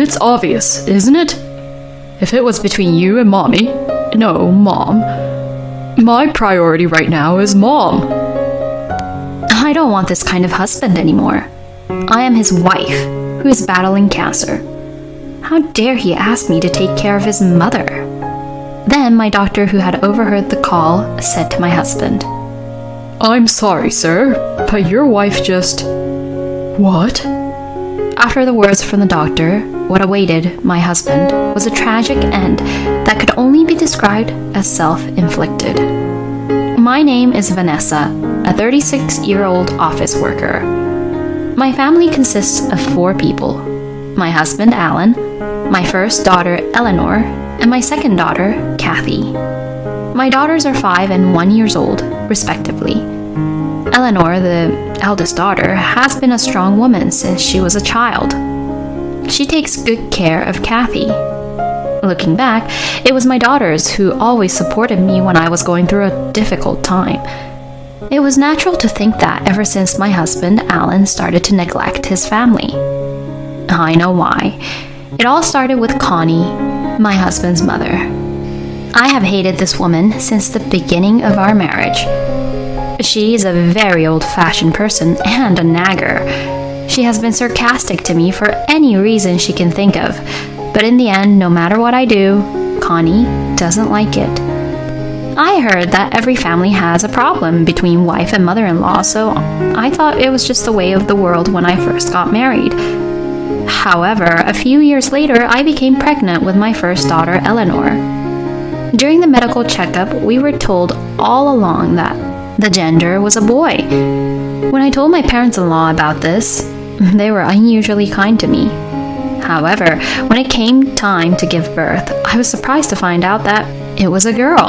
It's obvious, isn't it? If it was between you and Mommy, no, Mom, my priority right now is Mom. I don't want this kind of husband anymore. I am his wife, who is battling cancer. How dare he ask me to take care of his mother? Then my doctor, who had overheard the call, said to my husband, I'm sorry, sir, but your wife just... What? After the words from the doctor, what awaited my husband was a tragic end that could only be described as self-inflicted. My name is Vanessa, a 36-year-old office worker. My family consists of 4 people: my husband, Alan, my first daughter, Eleanor, and my second daughter, Kathy. My daughters are 5 and 1 years old, respectively. Eleanor, the eldest daughter, has been a strong woman since she was a child. She takes good care of Kathy. Looking back, it was my daughters who always supported me when I was going through a difficult time. It was natural to think that ever since my husband, Alan, started to neglect his family. I know why. It all started with Connie, my husband's mother. I have hated this woman since the beginning of our marriage. She is a very old-fashioned person and a nagger. She has been sarcastic to me for any reason she can think of, but in the end, no matter what I do, Connie doesn't like it. I heard that every family has a problem between wife and mother-in-law, so I thought it was just the way of the world when I first got married. However, a few years later, I became pregnant with my first daughter, Eleanor. During the medical checkup, we were told all along that the gender was a boy. When I told my parents-in-law about this, they were unusually kind to me. However, when it came time to give birth, I was surprised to find out that it was a girl.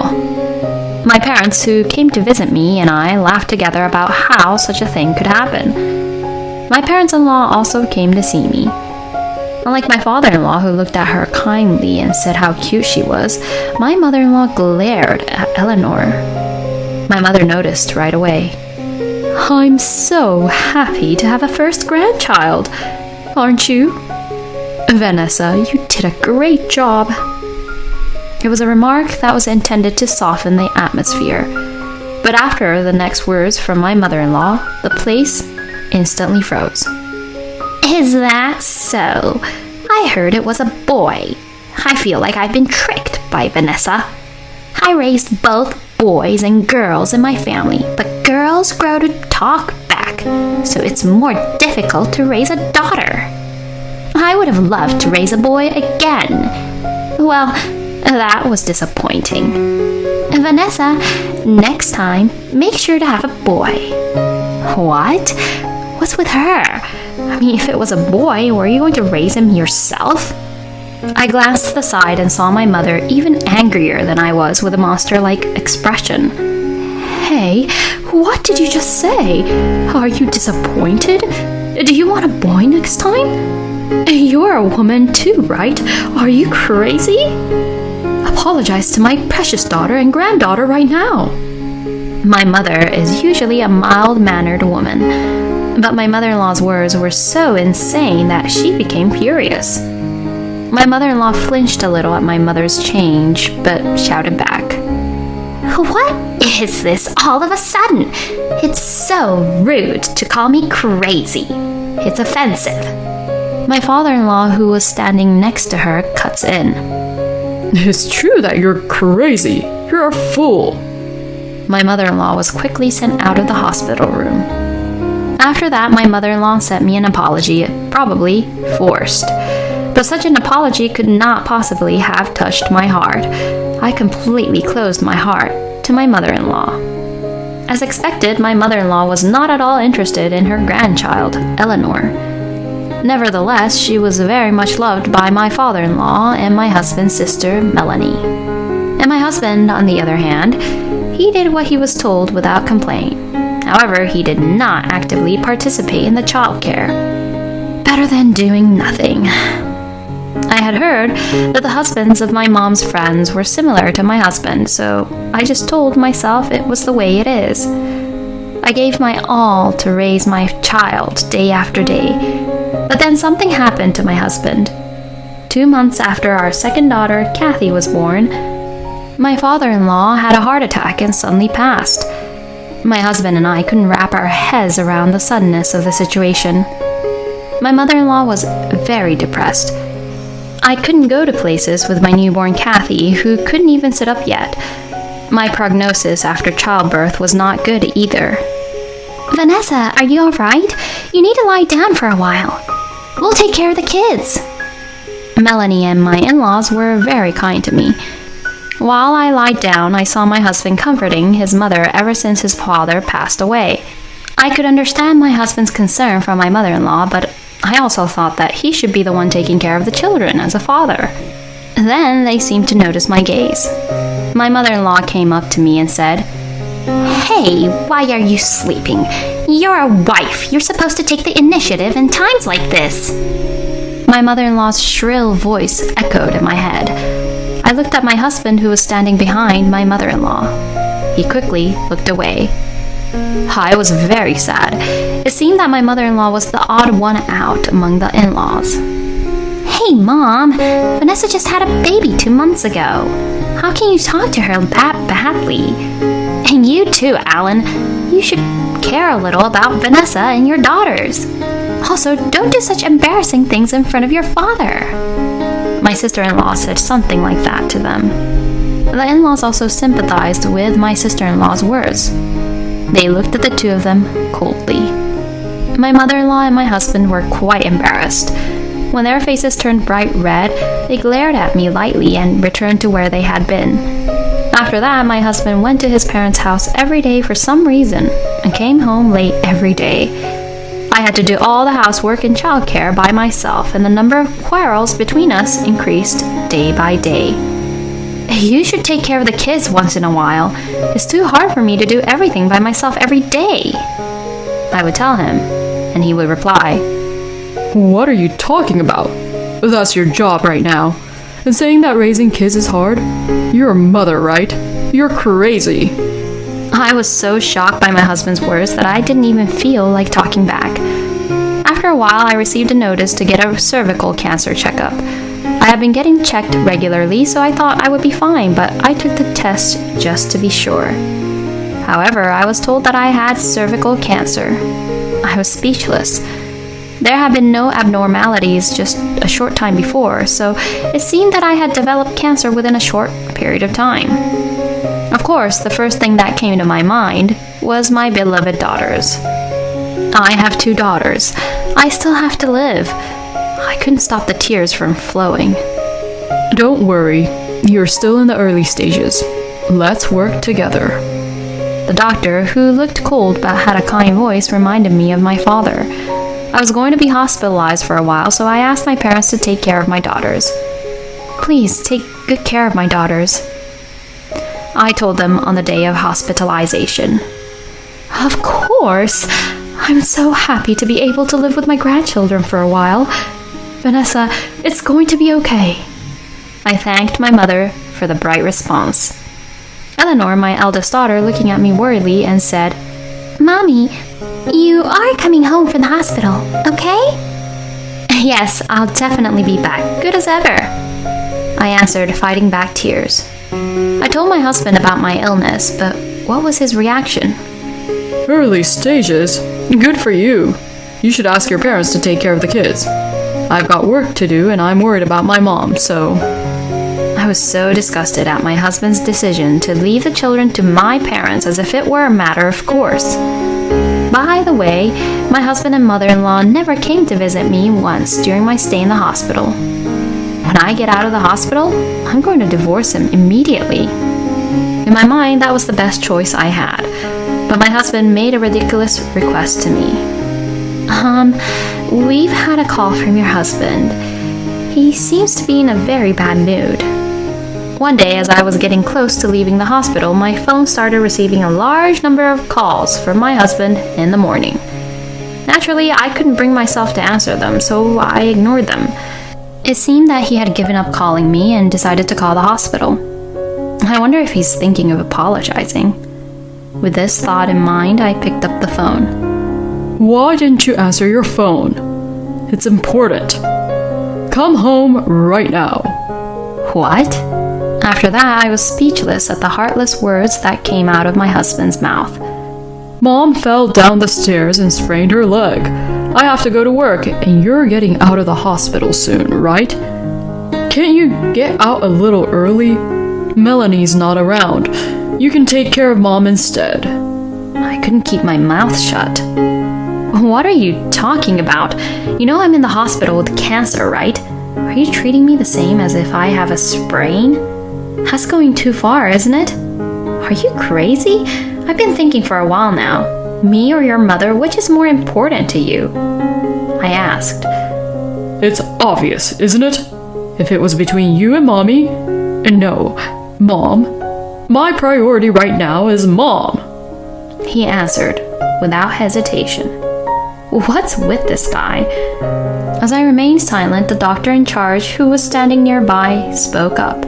My parents, who came to visit me, and I laughed together about how such a thing could happen. My parents-in-law also came to see me. Unlike my father-in-law, who looked at her kindly and said how cute she was, my mother-in-law glared at Eleanor. My mother noticed right away. I'm so happy to have a first grandchild, aren't you? Vanessa, you did a great job. It was a remark that was intended to soften the atmosphere, but after the next words from my mother-in-law, the place instantly froze. Is that so? I heard it was a boy. I feel like I've been tricked by Vanessa. I raised both boys and girls in my family, but girls grow to talk back, so it's more difficult to raise a daughter. I would have loved to raise a boy again. Well, that was disappointing. Vanessa, next time, make sure to have a boy. What? What's with her? I mean, if it was a boy, were you going to raise him yourself? I glanced to the side and saw my mother even angrier than I was, with a monster-like expression. Hey, what did you just say? Are you disappointed? Do you want a boy next time? You're a woman too, right? Are you crazy? Apologize to my precious daughter and granddaughter right now. My mother is usually a mild-mannered woman, but my mother-in-law's words were so insane that she became furious. My mother-in-law flinched a little at my mother's change, but shouted back, What is this all of a sudden? It's so rude to call me crazy. It's offensive. My father-in-law, who was standing next to her, cuts in. It's true that you're crazy. You're a fool. My mother-in-law was quickly sent out of the hospital room. After that, my mother-in-law sent me an apology, probably forced. But such an apology could not possibly have touched my heart. I completely closed my heart to my mother-in-law. As expected, my mother-in-law was not at all interested in her grandchild, Eleanor. Nevertheless, she was very much loved by my father-in-law and my husband's sister, Melanie. And my husband, on the other hand, he did what he was told without complaint. However, he did not actively participate in the childcare. Better than doing nothing. I had heard that the husbands of my mom's friends were similar to my husband, so I just told myself it was the way it is. I gave my all to raise my child day after day, but then something happened to my husband. 2 months after our second daughter, Kathy, was born, my father-in-law had a heart attack and suddenly passed. My husband and I couldn't wrap our heads around the suddenness of the situation. My mother-in-law was very depressed. I couldn't go to places with my newborn Kathy, who couldn't even sit up yet. My prognosis after childbirth was not good either. "Vanessa, are you all right? You need to lie down for a while. We'll take care of the kids." Melanie and my in-laws were very kind to me. While I lied down, I saw my husband comforting his mother ever since his father passed away. I could understand my husband's concern for my mother-in-law, but I also thought that he should be the one taking care of the children as a father. Then they seemed to notice my gaze. My mother-in-law came up to me and said, "Hey, why are you sleeping? You're a wife. You're supposed to take the initiative in times like this." My mother-in-law's shrill voice echoed in my head. I looked at my husband, who was standing behind my mother-in-law. He quickly looked away. I was very sad. It seemed that my mother-in-law was the odd one out among the in-laws. "Hey, Mom, Vanessa just had a baby 2 months ago. How can you talk to her that badly? And you too, Alan. You should care a little about Vanessa and your daughters. Also, don't do such embarrassing things in front of your father." My sister-in-law said something like that to them. The in-laws also sympathized with my sister-in-law's words. They looked at the two of them coldly. My mother-in-law and my husband were quite embarrassed. When their faces turned bright red, they glared at me lightly and returned to where they had been. After that, my husband went to his parents' house every day for some reason and came home late every day. I had to do all the housework and childcare by myself, and the number of quarrels between us increased day by day. "You should take care of the kids once in a while. It's too hard for me to do everything by myself every day," I would tell him, and he would reply, What are you talking about? That's your job right now. And saying that raising kids is hard? You're a mother, right? You're crazy. I was so shocked by my husband's words that I didn't even feel like talking back. After a while, I received a notice to get a cervical cancer checkup. I had been getting checked regularly, so I thought I would be fine, but I took the test just to be sure. However, I was told that I had cervical cancer. I was speechless. There had been no abnormalities just a short time before, so it seemed that I had developed cancer within a short period of time. Of course, the first thing that came to my mind was my beloved daughters. I have 2 daughters. I still have to live. I couldn't stop the tears from flowing. Don't worry. You're still in the early stages. Let's work together. The doctor, who looked cold but had a kind voice, reminded me of my father. I was going to be hospitalized for a while, so I asked my parents to take care of my daughters. "Please take good care of my daughters," I told them on the day of hospitalization. "Of course. I'm so happy to be able to live with my grandchildren for a while. Vanessa, it's going to be okay." I thanked my mother for the bright response. Eleanor, my eldest daughter, looking at me worriedly and said, "Mommy, you are coming home from the hospital, okay?" "Yes, I'll definitely be back, good as ever," I answered, fighting back tears. I told my husband about my illness, but what was his reaction? Early stages? Good for you. You should ask your parents to take care of the kids. I've got work to do and I'm worried about my mom, so... I was so disgusted at my husband's decision to leave the children to my parents as if it were a matter of course. By the way, my husband and mother-in-law never came to visit me once during my stay in the hospital. When I get out of the hospital, I'm going to divorce him immediately. In my mind, that was the best choice I had, but my husband made a ridiculous request to me. We've had a call from your husband. He seems to be in a very bad mood." One day, as I was getting close to leaving the hospital, my phone started receiving a large number of calls from my husband in the morning. Naturally, I couldn't bring myself to answer them, so I ignored them. It seemed that he had given up calling me and decided to call the hospital. I wonder if he's thinking of apologizing. With this thought in mind, I picked up the phone. Why didn't you answer your phone? It's important. Come home right now. What? After that, I was speechless at the heartless words that came out of my husband's mouth. Mom fell down the stairs and sprained her leg. I have to go to work, and you're getting out of the hospital soon, right? Can't you get out a little early? Melanie's not around. You can take care of Mom instead. I couldn't keep my mouth shut. What are you talking about? You know I'm in the hospital with cancer, right? Are you treating me the same as if I have a sprain? That's going too far, isn't it? Are you crazy? I've been thinking for a while now. Me or your mother, which is more important to you? I asked. It's obvious, isn't it? If it was between you and Mommy, no, Mom. My priority right now is Mom. He answered, without hesitation. What's with this guy? As I remained silent, the doctor in charge, who was standing nearby, spoke up.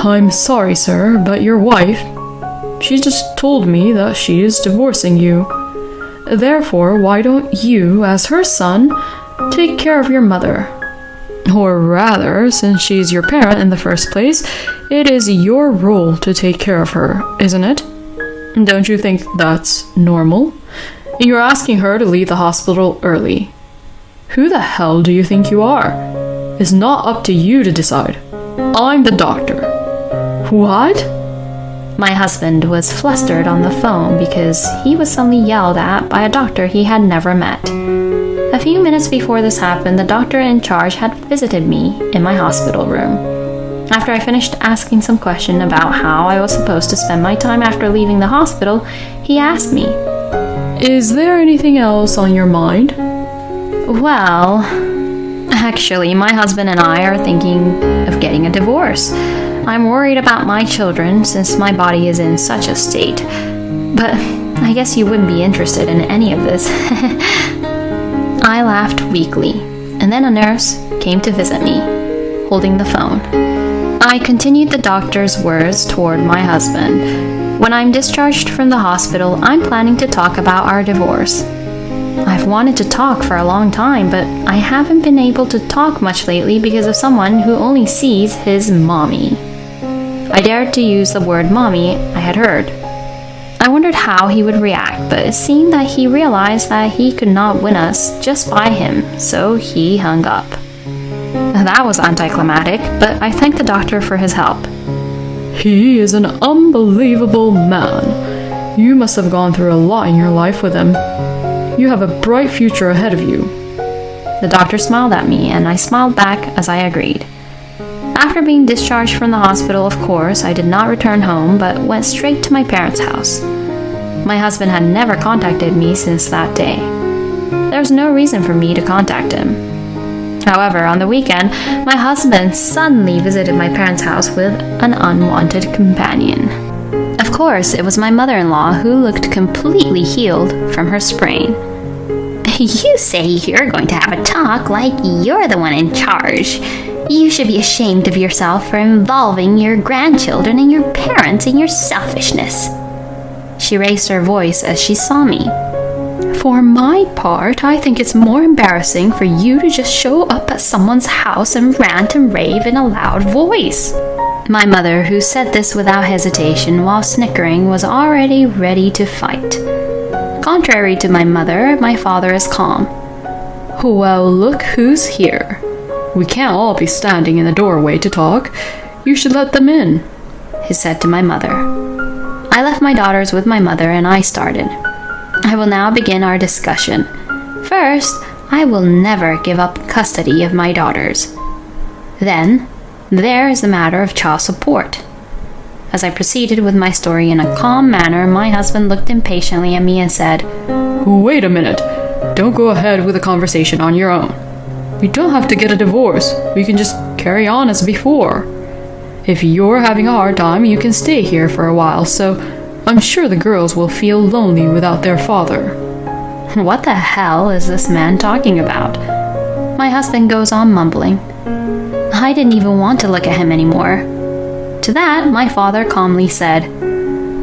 I'm sorry, sir, but your wife, she just told me that she is divorcing you. Therefore, why don't you, as her son, take care of your mother? Or rather, since she's your parent in the first place, it is your role to take care of her, isn't it? Don't you think that's normal? You're asking her to leave the hospital early. Who the hell do you think you are? It's not up to you to decide. I'm the doctor. What? My husband was flustered on the phone because he was suddenly yelled at by a doctor he had never met. A few minutes before this happened, the doctor in charge had visited me in my hospital room. After I finished asking some question about how I was supposed to spend my time after leaving the hospital, he asked me, Is there anything else on your mind? Well, actually, my husband and I are thinking of getting a divorce. I'm worried about my children since my body is in such a state. But I guess you wouldn't be interested in any of this. I laughed weakly, and then a nurse came to visit me, holding the phone. I continued the doctor's words toward my husband. When I'm discharged from the hospital, I'm planning to talk about our divorce. I've wanted to talk for a long time, but I haven't been able to talk much lately because of someone who only sees his mommy. I dared to use the word mommy I had heard. I wondered how he would react, but it seemed that he realized that he could not win us just by him, so he hung up. That was anticlimactic, but I thanked the doctor for his help. He is an unbelievable man. You must have gone through a lot in your life with him. You have a bright future ahead of you. The doctor smiled at me, and I smiled back as I agreed. After being discharged from the hospital, of course, I did not return home, but went straight to my parents' house. My husband had never contacted me since that day. There was no reason for me to contact him. However, on the weekend, my husband suddenly visited my parents' house with an unwanted companion. Of course, it was my mother-in-law, who looked completely healed from her sprain. You say you're going to have a talk like you're the one in charge. You should be ashamed of yourself for involving your grandchildren and your parents in your selfishness. She raised her voice as she saw me. For my part, I think it's more embarrassing for you to just show up at someone's house and rant and rave in a loud voice. My mother, who said this without hesitation while snickering, was already ready to fight. Contrary to my mother, my father is calm. Well, look who's here. We can't all be standing in the doorway to talk. You should let them in, he said to my mother. I left my daughters with my mother and I started. I will now begin our discussion. First, I will never give up custody of my daughters. Then, there is the matter of child support. As I proceeded with my story in a calm manner, my husband looked impatiently at me and said, Wait a minute. Don't go ahead with the conversation on your own. We don't have to get a divorce. We can just carry on as before. If you're having a hard time, you can stay here for a while, so I'm sure the girls will feel lonely without their father. What the hell is this man talking about? My husband goes on mumbling. I didn't even want to look at him anymore. To that, my father calmly said,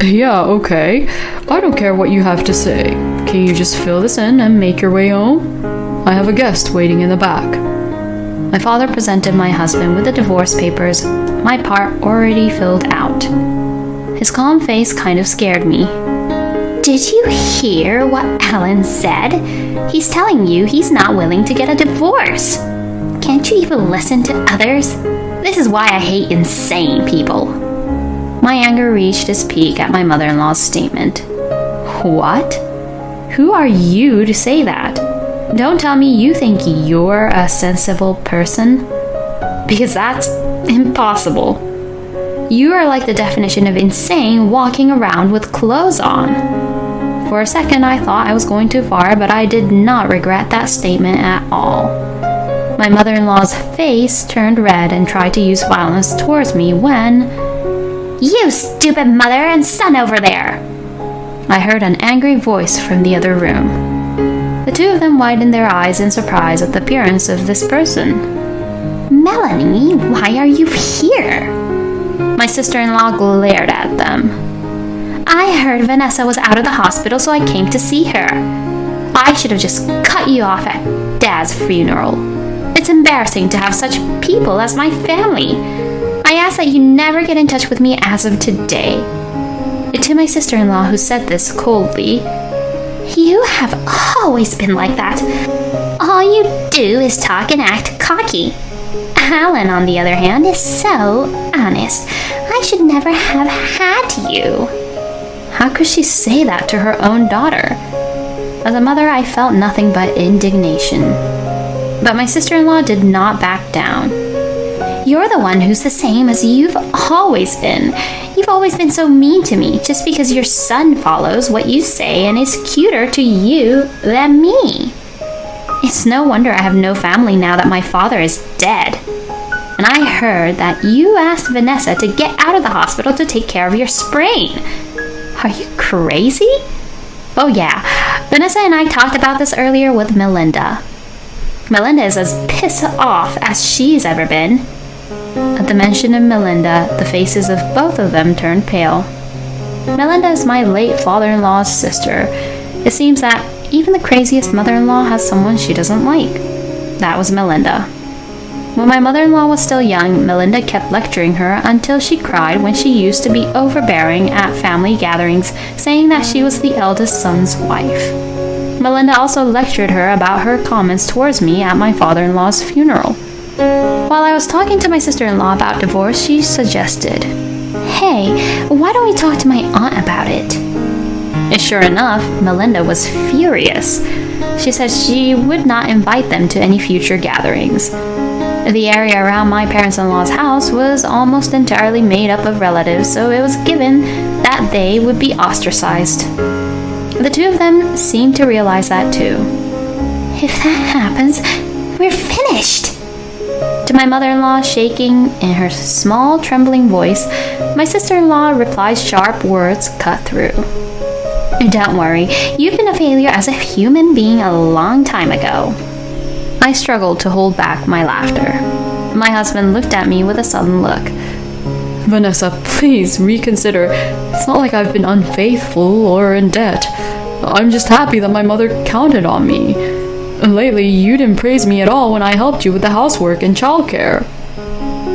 Yeah, okay. I don't care what you have to say. Can you just fill this in and make your way home? I have a guest waiting in the back. My father presented my husband with the divorce papers, my part already filled out. His calm face kind of scared me. Did you hear what Alan said? He's telling you he's not willing to get a divorce. Can't you even listen to others? This is why I hate insane people. My anger reached its peak at my mother-in-law's statement. What? Who are you to say that? Don't tell me you think you're a sensible person. Because that's impossible. You are like the definition of insane walking around with clothes on. For a second, I thought I was going too far, but I did not regret that statement at all. My mother-in-law's face turned red and tried to use violence towards me when... You stupid mother and son over there! I heard an angry voice from the other room. The two of them widened their eyes in surprise at the appearance of this person. Melanie, why are you here? My sister-in-law glared at them. I heard Vanessa was out of the hospital, so I came to see her. I should have just cut you off at Dad's funeral. It's embarrassing to have such people as my family. I ask that you never get in touch with me as of today. To my sister-in-law, who said this coldly, You have always been like that. All you do is talk and act cocky. Alan, on the other hand, is so honest. I should never have had you. How could she say that to her own daughter? As a mother, I felt nothing but indignation. But my sister-in-law did not back down. You're the one who's the same as you've always been. You've always been so mean to me just because your son follows what you say and is cuter to you than me. It's no wonder I have no family now that my father is dead. And I heard that you asked Vanessa to get out of the hospital to take care of your sprain. Are you crazy? Oh yeah, Vanessa and I talked about this earlier with Melinda. Melinda is as pissed off as she's ever been. At the mention of Melinda, the faces of both of them turned pale. Melinda is my late father-in-law's sister. It seems that even the craziest mother-in-law has someone she doesn't like. That was Melinda. When my mother-in-law was still young, Melinda kept lecturing her until she cried when she used to be overbearing at family gatherings, saying that she was the eldest son's wife. Melinda also lectured her about her comments towards me at my father-in-law's funeral. While I was talking to my sister-in-law about divorce, she suggested, Hey, why don't we talk to my aunt about it? And sure enough, Melinda was furious. She said she would not invite them to any future gatherings. The area around my parents-in-law's house was almost entirely made up of relatives, so it was given that they would be ostracized. The two of them seemed to realize that too. If that happens, we're finished. To my mother-in-law, shaking in her small, trembling voice, my sister-in-law replied sharp words cut through. Don't worry, you've been a failure as a human being a long time ago. I struggled to hold back my laughter. My husband looked at me with a sudden look. Vanessa, please reconsider. It's not like I've been unfaithful or in debt. I'm just happy that my mother counted on me. And lately, you didn't praise me at all when I helped you with the housework and childcare.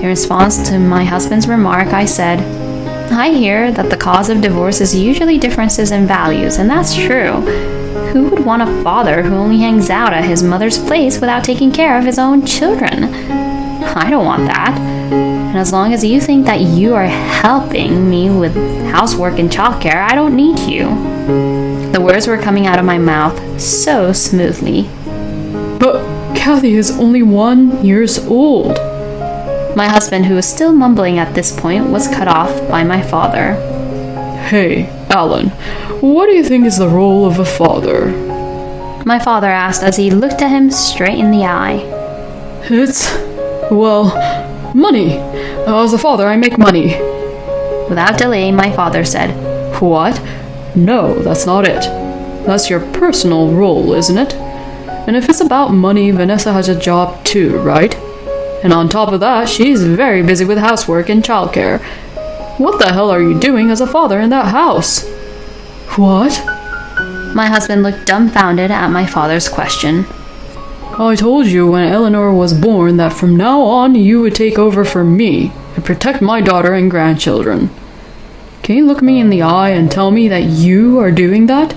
In response to my husband's remark, I said, I hear that the cause of divorce is usually differences in values, and that's true. Who would want a father who only hangs out at his mother's place without taking care of his own children? I don't want that. And as long as you think that you are helping me with housework and childcare, I don't need you. The words were coming out of my mouth so smoothly. But Kathy is only 1 year old. My husband, who was still mumbling at this point, was cut off by my father. Hey, Alan, what do you think is the role of a father? My father asked as he looked at him straight in the eye. It's, well, money. As a father, I make money. Without delay, my father said, What? No, that's not it. That's your personal role, isn't it? And if it's about money, Vanessa has a job too, right? And on top of that, she's very busy with housework and childcare. What the hell are you doing as a father in that house? What? My husband looked dumbfounded at my father's question. I told you when Eleanor was born that from now on you would take over for me and protect my daughter and grandchildren. Can you look me in the eye and tell me that you are doing that?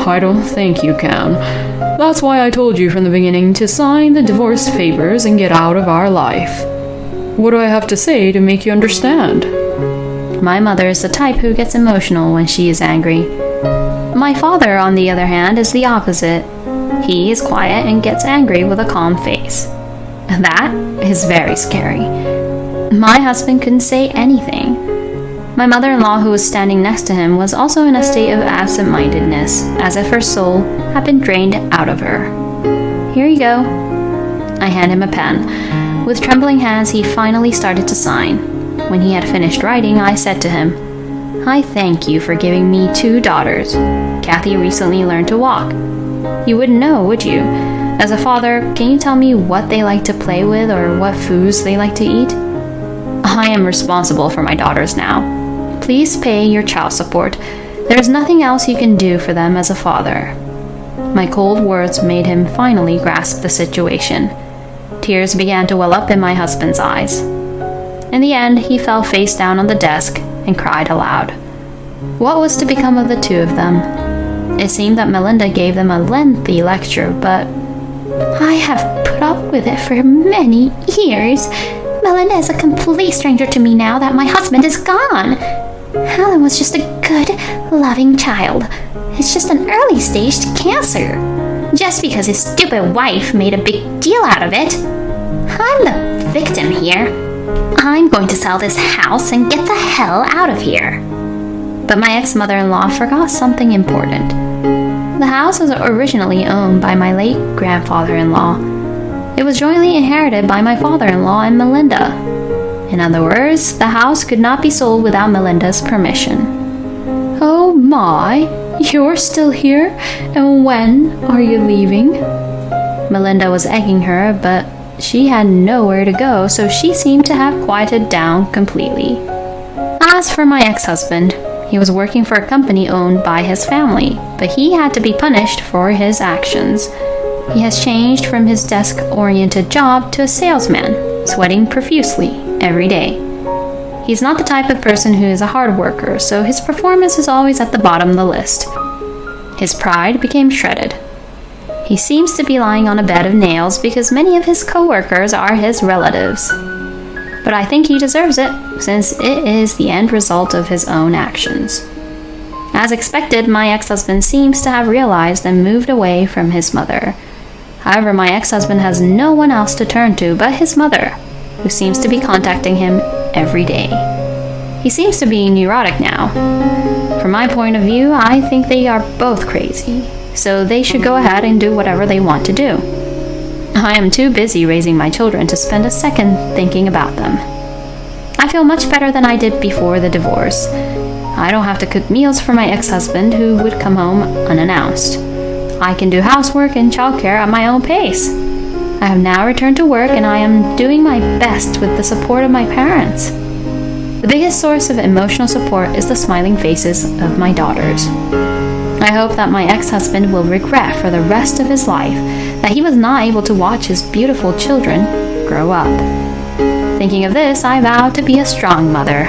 I don't think you can. That's why I told you from the beginning to sign the divorce papers and get out of our life. What do I have to say to make you understand? My mother is the type who gets emotional when she is angry. My father, on the other hand, is the opposite. He is quiet and gets angry with a calm face. That is very scary. My husband couldn't say anything. My mother-in-law, who was standing next to him, was also in a state of absent-mindedness, as if her soul had been drained out of her. Here you go. I hand him a pen. With trembling hands, he finally started to sign. When he had finished writing, I said to him, I thank you for giving me 2 daughters. Kathy recently learned to walk. You wouldn't know, would you? As a father, can you tell me what they like to play with or what foods they like to eat? I am responsible for my daughters now. Please pay your child support. There is nothing else you can do for them as a father. My cold words made him finally grasp the situation. Tears began to well up in my husband's eyes. In the end, he fell face down on the desk and cried aloud. What was to become of the 2 of them? It seemed that Melinda gave them a lengthy lecture, but I have put up with it for many years. Melinda is a complete stranger to me now that my husband is gone. Helen was just a good, loving child. It's just an early-stage cancer. Just because his stupid wife made a big deal out of it. I'm the victim here. I'm going to sell this house and get the hell out of here. But my ex-mother-in-law forgot something important. The house was originally owned by my late grandfather-in-law. It was jointly inherited by my father-in-law and Melinda. In other words, the house could not be sold without Melinda's permission. Oh my, you're still here? And when are you leaving? Melinda was egging her, but she had nowhere to go, so she seemed to have quieted down completely. As for my ex-husband, he was working for a company owned by his family, but he had to be punished for his actions. He has changed from his desk-oriented job to a salesman, sweating profusely every day. He's not the type of person who is a hard worker, so his performance is always at the bottom of the list. His pride became shredded. He seems to be lying on a bed of nails because many of his co-workers are his relatives. But I think he deserves it, since it is the end result of his own actions. As expected, my ex-husband seems to have realized and moved away from his mother. However, my ex-husband has no one else to turn to but his mother, who seems to be contacting him every day. He seems to be neurotic now. From my point of view, I think they are both crazy, so they should go ahead and do whatever they want to do. I am too busy raising my children to spend a second thinking about them. I feel much better than I did before the divorce. I don't have to cook meals for my ex-husband who would come home unannounced. I can do housework and childcare at my own pace. I have now returned to work and I am doing my best with the support of my parents. The biggest source of emotional support is the smiling faces of my daughters. I hope that my ex-husband will regret for the rest of his life that he was not able to watch his beautiful children grow up. Thinking of this, I vow to be a strong mother.